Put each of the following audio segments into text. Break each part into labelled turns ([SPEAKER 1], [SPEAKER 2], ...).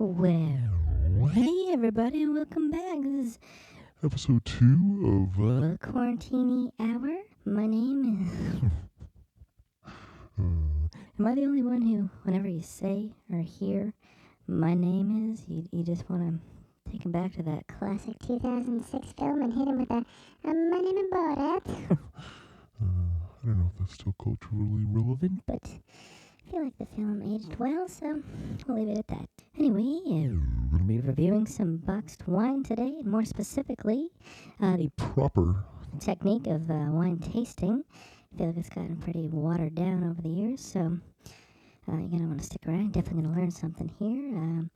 [SPEAKER 1] Well, hey everybody, and welcome back. This is
[SPEAKER 2] Episode 2 of
[SPEAKER 1] the Quarantini Hour. My name is... Am I the only one who, whenever you say or hear my name is, you just want to take him back to that classic 2006 film and hit him with a my name is Borat?
[SPEAKER 2] I don't know if that's still culturally relevant.
[SPEAKER 1] But I feel like the film aged well, so we'll leave it at that. Anyway, we're going to be reviewing some boxed wine today, and more specifically, the
[SPEAKER 2] Proper.
[SPEAKER 1] technique of wine tasting. I feel like it's gotten pretty watered down over the years, so you're going to want to stick around. Definitely going to learn something here.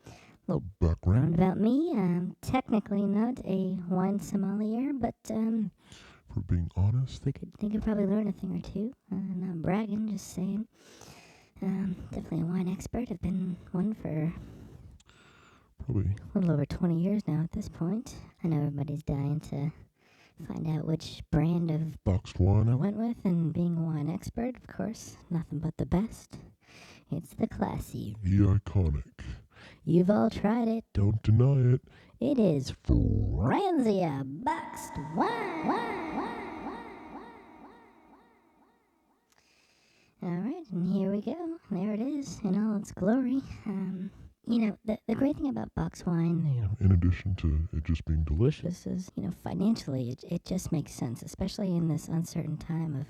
[SPEAKER 2] Little background.
[SPEAKER 1] About me, technically not a wine sommelier, but
[SPEAKER 2] For being honest,
[SPEAKER 1] they could probably learn a thing or two. Not bragging, just saying. Definitely a wine expert. I've been one for
[SPEAKER 2] probably
[SPEAKER 1] a little over 20 years now at this point. I know everybody's dying to find out which brand of
[SPEAKER 2] boxed wine.
[SPEAKER 1] I went with, and being a wine expert, of course, nothing but the best. It's the classy.
[SPEAKER 2] The iconic.
[SPEAKER 1] You've all tried it.
[SPEAKER 2] Don't deny it.
[SPEAKER 1] It is Franzia boxed wine. All right, and here we go. There it is in all its glory. The great thing about box wine,
[SPEAKER 2] In addition to it just being delicious,
[SPEAKER 1] is, financially, it just makes sense, especially in this uncertain time of,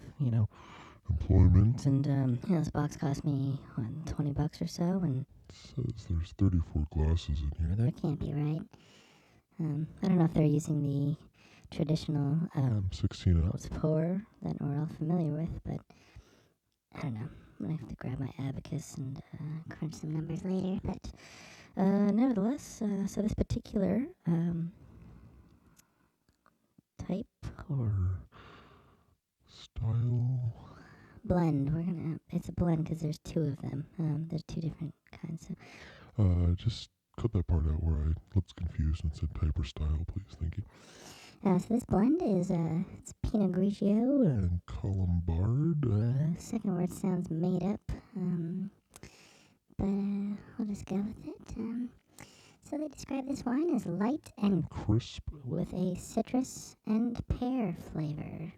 [SPEAKER 2] employment.
[SPEAKER 1] And, this box cost me, $20 or so, and
[SPEAKER 2] It says there's 34 glasses in here.
[SPEAKER 1] that can't be right. I don't know if they're using the traditional
[SPEAKER 2] 16 ounce
[SPEAKER 1] pour that we're all familiar with, but I don't know. I'm going to have to grab my abacus and crunch some numbers later. But nevertheless, so this particular type
[SPEAKER 2] or style.
[SPEAKER 1] blend, it's a blend because there's two of them. There's two different kinds.
[SPEAKER 2] Just cut that part out where I looked confused and said type or style, please. Thank you.
[SPEAKER 1] So this blend is it's Pinot Grigio.
[SPEAKER 2] And Colombard.
[SPEAKER 1] Second word sounds made up, but we'll just go with it. So they describe this wine as light and
[SPEAKER 2] Crisp.
[SPEAKER 1] with a citrus and pear flavor.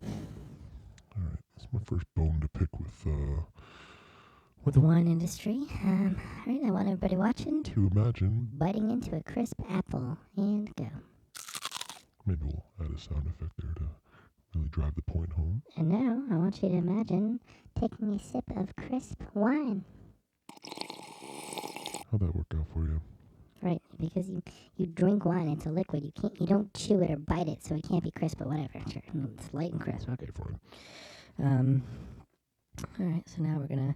[SPEAKER 2] Alright, that's my first bone to pick
[SPEAKER 1] With the wine industry. Alright, I want everybody watching
[SPEAKER 2] to imagine.
[SPEAKER 1] biting into a crisp apple, and go.
[SPEAKER 2] Maybe we'll add a sound effect there to really drive the point home.
[SPEAKER 1] And now I want you to imagine taking a sip of crisp wine.
[SPEAKER 2] How'd that work out for you?
[SPEAKER 1] Right, because you drink wine, it's a liquid. You don't chew it or bite it, so it can't be crisp, but whatever. Sure, it's light and crisp.
[SPEAKER 2] Okay, fine.
[SPEAKER 1] Alright, so now we're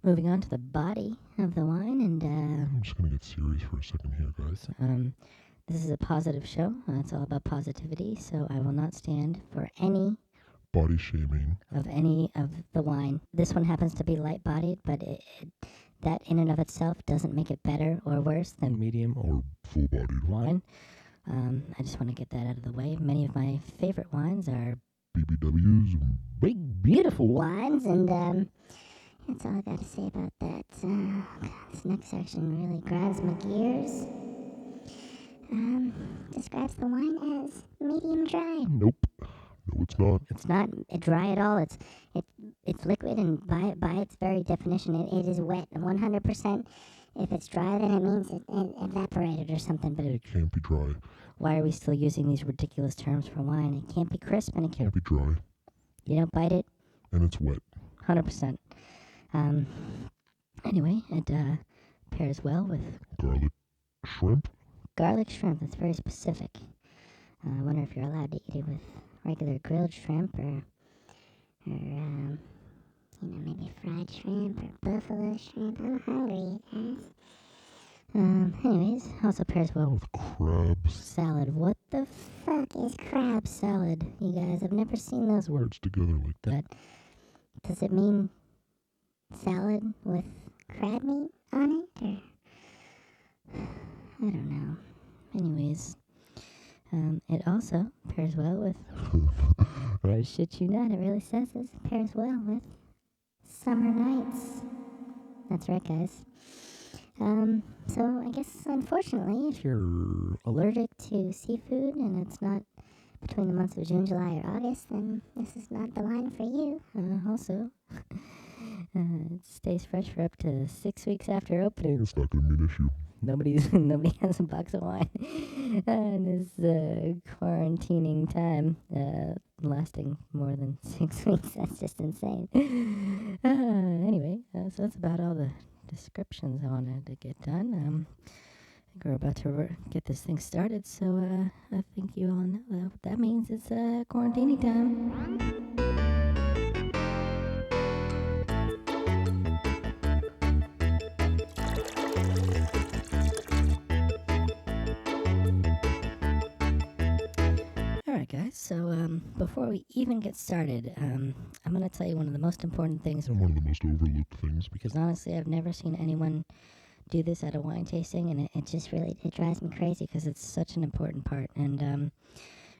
[SPEAKER 1] moving on to the body of the wine, and
[SPEAKER 2] I'm just gonna get serious for a second here, guys.
[SPEAKER 1] this is a positive show. It's all about positivity, so I will not stand for any
[SPEAKER 2] Body shaming.
[SPEAKER 1] of any of the wine. This one happens to be light-bodied, but that in and of itself doesn't make it better or worse than medium
[SPEAKER 2] Or full-bodied
[SPEAKER 1] wine. I just want to get that out of the way. Many of my favorite wines are
[SPEAKER 2] BBWs.
[SPEAKER 1] big, beautiful wines, and that's all I got to say about that. God, this next section really grinds my gears. Describes the wine as medium dry.
[SPEAKER 2] Nope. No, it's not.
[SPEAKER 1] It's not dry at all. It's liquid, and by its very definition, it is wet. 100%. If it's dry, then it means it evaporated or something. But
[SPEAKER 2] It can't be dry.
[SPEAKER 1] why are we still using these ridiculous terms for wine? It can't be crisp, and it
[SPEAKER 2] Can't be dry.
[SPEAKER 1] You don't bite it.
[SPEAKER 2] And it's wet.
[SPEAKER 1] 100%. Anyway, it pairs well with
[SPEAKER 2] Garlic shrimp.
[SPEAKER 1] garlic shrimp. That's very specific. I wonder if you're allowed to eat it with regular grilled shrimp or maybe fried shrimp or buffalo shrimp. I'm hungry, guys. Anyways, also pairs well with
[SPEAKER 2] With crabs.
[SPEAKER 1] salad. What the fuck is crab salad? You guys, I've never seen those words.
[SPEAKER 2] Words together like that.
[SPEAKER 1] Does it mean salad with crab meat on it? Or I don't know. Anyways, it also pairs well with... I shit you not, it really says this. It pairs well with summer nights. That's right, guys. So I guess unfortunately, if you're allergic to seafood and it's not between the months of June, July, or August, then this is not the wine for you. Also, it stays fresh for up to 6 weeks after opening.
[SPEAKER 2] It's not going to be an issue.
[SPEAKER 1] Nobody has a box of wine in this quarantining time, lasting more than 6 weeks. That's just insane. Anyway, so that's about all the descriptions I wanted to get done. I think we're about to get this thing started, so I think you all know what that means. It's quarantining time. Alright guys, so before we even get started, I'm going to tell you one of the most important things.
[SPEAKER 2] And one of the most overlooked things.
[SPEAKER 1] Because honestly, I've never seen anyone do this at a wine tasting, and it just really, it drives me crazy because it's such an important part, and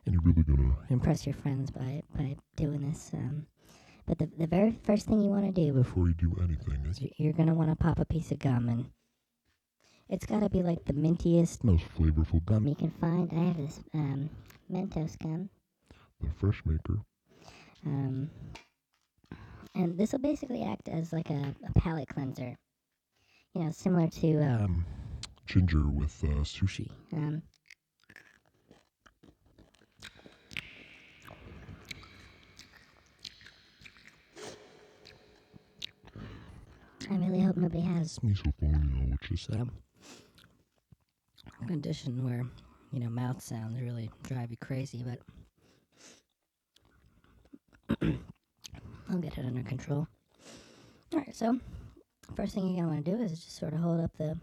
[SPEAKER 2] you're really going to
[SPEAKER 1] impress your friends by doing this. But the very first thing you want to do
[SPEAKER 2] before you do anything
[SPEAKER 1] is you're going to want to pop a piece of gum, and it's got to be like the mintiest,
[SPEAKER 2] most flavorful
[SPEAKER 1] gum you can find. I have this Mentos gum.
[SPEAKER 2] The Fresh Maker.
[SPEAKER 1] And this will basically act as like a palate cleanser. You know, similar to
[SPEAKER 2] ginger with sushi.
[SPEAKER 1] I really hope nobody has
[SPEAKER 2] misophonia, which is
[SPEAKER 1] a condition where, you know, mouth sounds really drive you crazy, but I'll get it under control. Alright, so first thing you're going to want to do is just sort of hold up the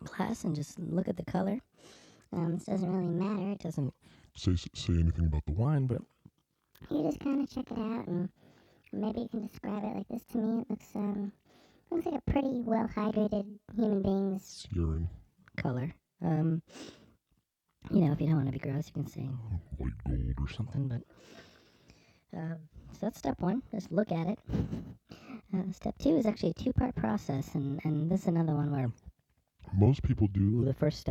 [SPEAKER 1] glass and just look at the color. This doesn't really matter. It doesn't
[SPEAKER 2] say anything about the wine, but
[SPEAKER 1] you just kind of check it out, and maybe you can describe it like this. To me, it looks like a pretty well hydrated human being's
[SPEAKER 2] urine
[SPEAKER 1] color. You know, if you don't want to be gross, you can say
[SPEAKER 2] white gold or something.
[SPEAKER 1] But so that's step one. Just look at it. Step two is actually a two-part process, and this is another one where
[SPEAKER 2] most people do
[SPEAKER 1] the first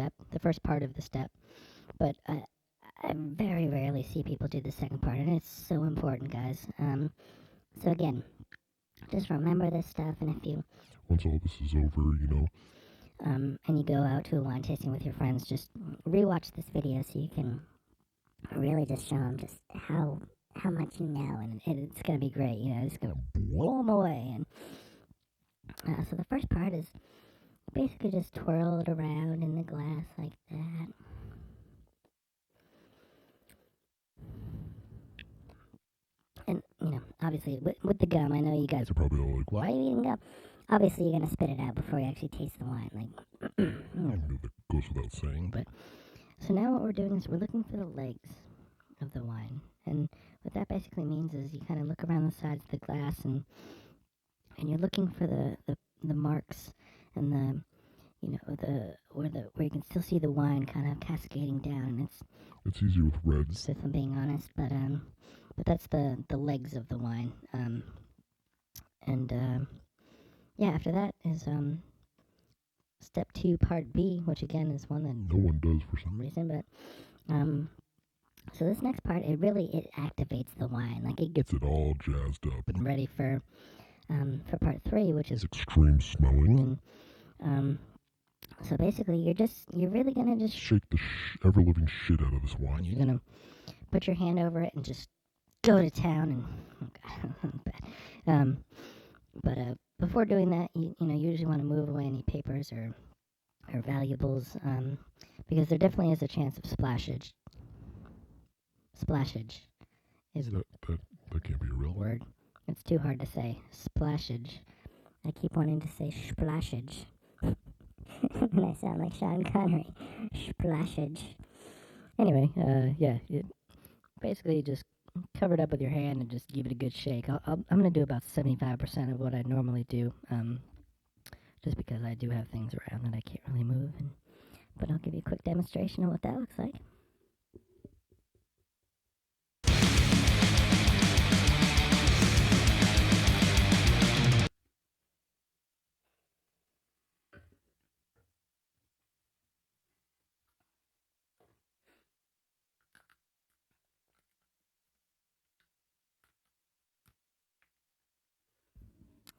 [SPEAKER 1] part of the step, but I very rarely see people do the second part, and it's so important, guys. So again, just remember this stuff, and if you
[SPEAKER 2] once all this is over, you know,
[SPEAKER 1] and you go out to a wine tasting with your friends, just rewatch this video so you can really just show them just how much you know, and it's gonna be great. You know, it's gonna blow them away. And so the first part is basically just twirl it around in the glass like that. And, you know, obviously, with the gum, I know you guys
[SPEAKER 2] are probably all like,
[SPEAKER 1] why are you eating gum? Obviously, you're going to spit it out before you actually taste the wine. Like,
[SPEAKER 2] I knew that goes without saying.
[SPEAKER 1] But, so now what we're doing is we're looking for the legs of the wine. And what that basically means is you kind of look around the sides of the glass, and you're looking for the marks and the, you know, where you can still see the wine kind of cascading down. And
[SPEAKER 2] it's easy with reds,
[SPEAKER 1] if I'm being honest, but that's the legs of the wine. Yeah, after that is step 2, part B, which again is one that
[SPEAKER 2] no one does for some
[SPEAKER 1] reason, but so this next part, it activates the wine, like it gets
[SPEAKER 2] it all jazzed up
[SPEAKER 1] and ready for part 3, which is
[SPEAKER 2] extreme smelling.
[SPEAKER 1] And so basically, you're really gonna just
[SPEAKER 2] shake the ever-living shit out of this wine.
[SPEAKER 1] You're gonna put your hand over it and just go to town, and but before doing that, you usually want to move away any papers or valuables, because there definitely is a chance of splashage. Splashage is
[SPEAKER 2] that can't be a real
[SPEAKER 1] word. It's too hard to say. Splashage. I keep wanting to say splashage. And I sound like Sean Connery. Splashage. Anyway, yeah, basically just cover it up with your hand and just give it a good shake. I'm going to do about 75% of what I normally do, just because I do have things around that I can't really move. But I'll give you a quick demonstration of what that looks like.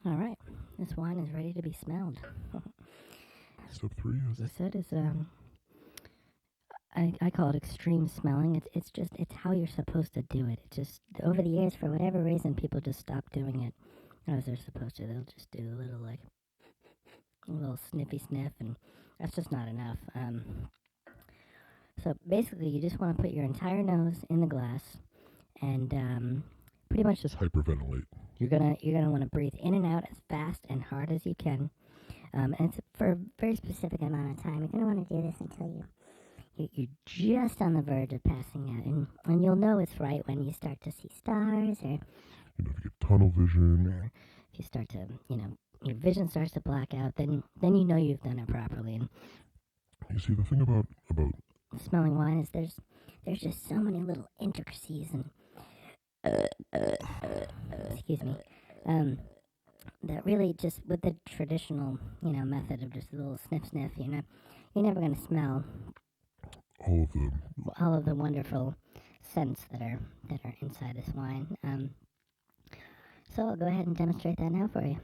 [SPEAKER 1] All right, this wine is ready to be smelled.
[SPEAKER 2] Step 3
[SPEAKER 1] As I
[SPEAKER 2] is
[SPEAKER 1] said, is I call it extreme smelling. It's how you're supposed to do it. It just over the years, for whatever reason, people just stop doing it as they're supposed to. They'll just do a little sniffy sniff, and that's just not enough. So basically, you just want to put your entire nose in the glass, and pretty much just
[SPEAKER 2] hyperventilate.
[SPEAKER 1] you're gonna want to breathe in and out as fast and hard as you can. And it's for a very specific amount of time. You're gonna want to do this until you're just on the verge of passing out, and you'll know it's right when you start to see stars, or
[SPEAKER 2] If you get tunnel vision.
[SPEAKER 1] or if you start to, your vision starts to black out. Then you know you've done it properly. And
[SPEAKER 2] You see, the thing about
[SPEAKER 1] smelling wine is there's just so many little intricacies and excuse me, that really just with the traditional method of just a little sniff sniff, you're never gonna smell all of the wonderful scents that are inside this wine. So I'll go ahead and demonstrate that now for you.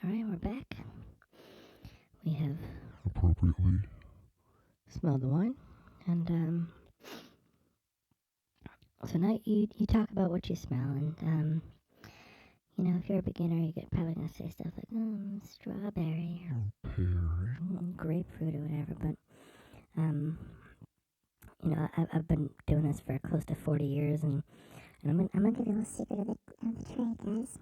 [SPEAKER 1] All right, we're back. We have
[SPEAKER 2] appropriately
[SPEAKER 1] smelled the wine, and so now you talk about what you smell, and if you're a beginner, you're probably gonna say stuff like strawberry or
[SPEAKER 2] pear.
[SPEAKER 1] grapefruit or whatever. But I've been doing this for close to 40 years, and I'm gonna give you a little secret of the trade, guys.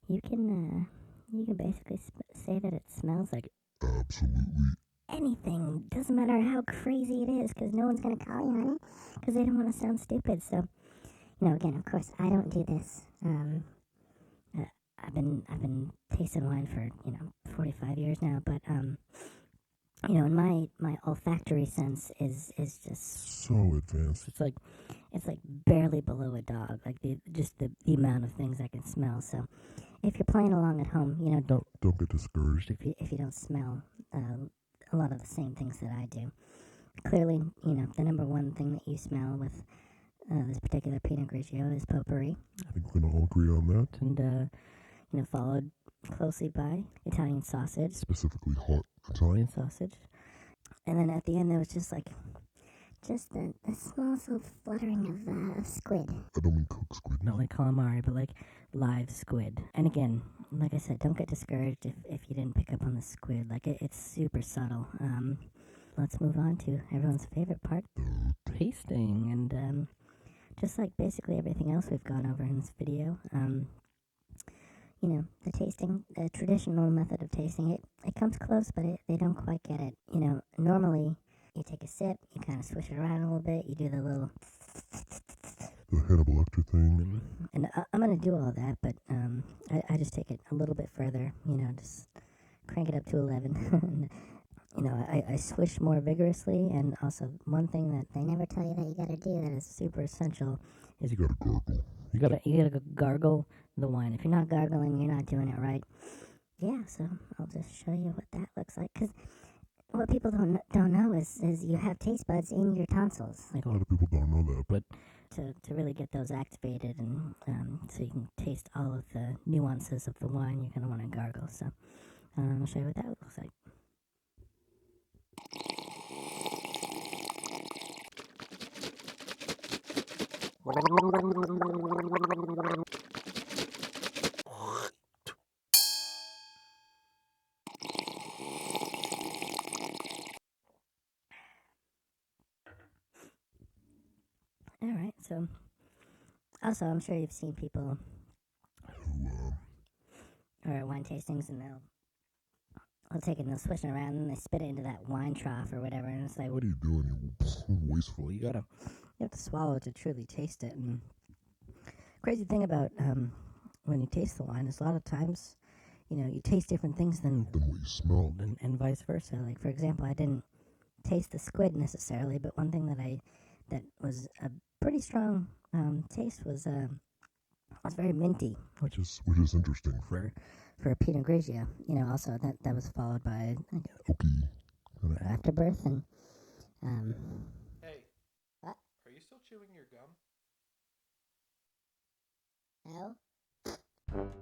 [SPEAKER 1] You can basically say that it smells like
[SPEAKER 2] Absolutely
[SPEAKER 1] anything. Doesn't matter how crazy it is, because no one's gonna call you on it, because they don't want to sound stupid. So, again, of course, I don't do this. I've been tasting wine for 45 years now, but and my olfactory sense is just
[SPEAKER 2] so advanced.
[SPEAKER 1] It's like barely below a dog. Like the amount of things I can smell. So if you're playing along at home,
[SPEAKER 2] don't get discouraged
[SPEAKER 1] if you don't smell a lot of the same things that I do. Clearly, the number one thing that you smell with this particular Pinot Grigio is potpourri.
[SPEAKER 2] I think we can all agree on that.
[SPEAKER 1] And followed closely by Italian sausage,
[SPEAKER 2] specifically hot Italian
[SPEAKER 1] sausage. And then at the end, there was just a small little fluttering of squid.
[SPEAKER 2] I don't mean cooked squid.
[SPEAKER 1] Not like calamari, but like live squid. And again, like I said, don't get discouraged if you didn't pick up on the squid. Like it's super subtle. Let's move on to everyone's favorite part, tasting. And just like basically everything else we've gone over in this video, the tasting, the traditional method of tasting it comes close, but they don't quite get it. Normally you take a sip, you kind of swish it around a little bit, you do the little
[SPEAKER 2] Hannibal Lecter thing.
[SPEAKER 1] And I'm going to do all that, but I just take it a little bit further, just crank it up to 11. I swish more vigorously, and also one thing that they never tell you that you got to do that is super essential is
[SPEAKER 2] you got to gargle.
[SPEAKER 1] You gotta gargle the wine. If you're not gargling, you're not doing it right. Yeah, so I'll just show you what that looks like, because what people don't know is you have taste buds in your tonsils.
[SPEAKER 2] Like a lot of people don't know that,
[SPEAKER 1] but to really get those activated and so you can taste all of the nuances of the wine, you're gonna want to gargle. So I'll show you what that looks like. All right, so also I'm sure you've seen people who are at wine tastings, and they'll take it and they'll swish it around and they spit it into that wine trough or whatever, and it's like,
[SPEAKER 2] what are you doing, you wasteful?
[SPEAKER 1] You have to swallow it to truly taste it. And crazy thing about when you taste the wine is a lot of times, you taste different things than
[SPEAKER 2] what you smelled.
[SPEAKER 1] and vice versa. Like, for example, I didn't taste the squid necessarily, but one thing that was a pretty strong taste was very minty,
[SPEAKER 2] which is interesting
[SPEAKER 1] for a Pinot Grigio. Also that was followed by
[SPEAKER 2] oaky
[SPEAKER 1] afterbirth and
[SPEAKER 3] Hey,
[SPEAKER 1] what?
[SPEAKER 3] Are you still chewing your gum?
[SPEAKER 1] No.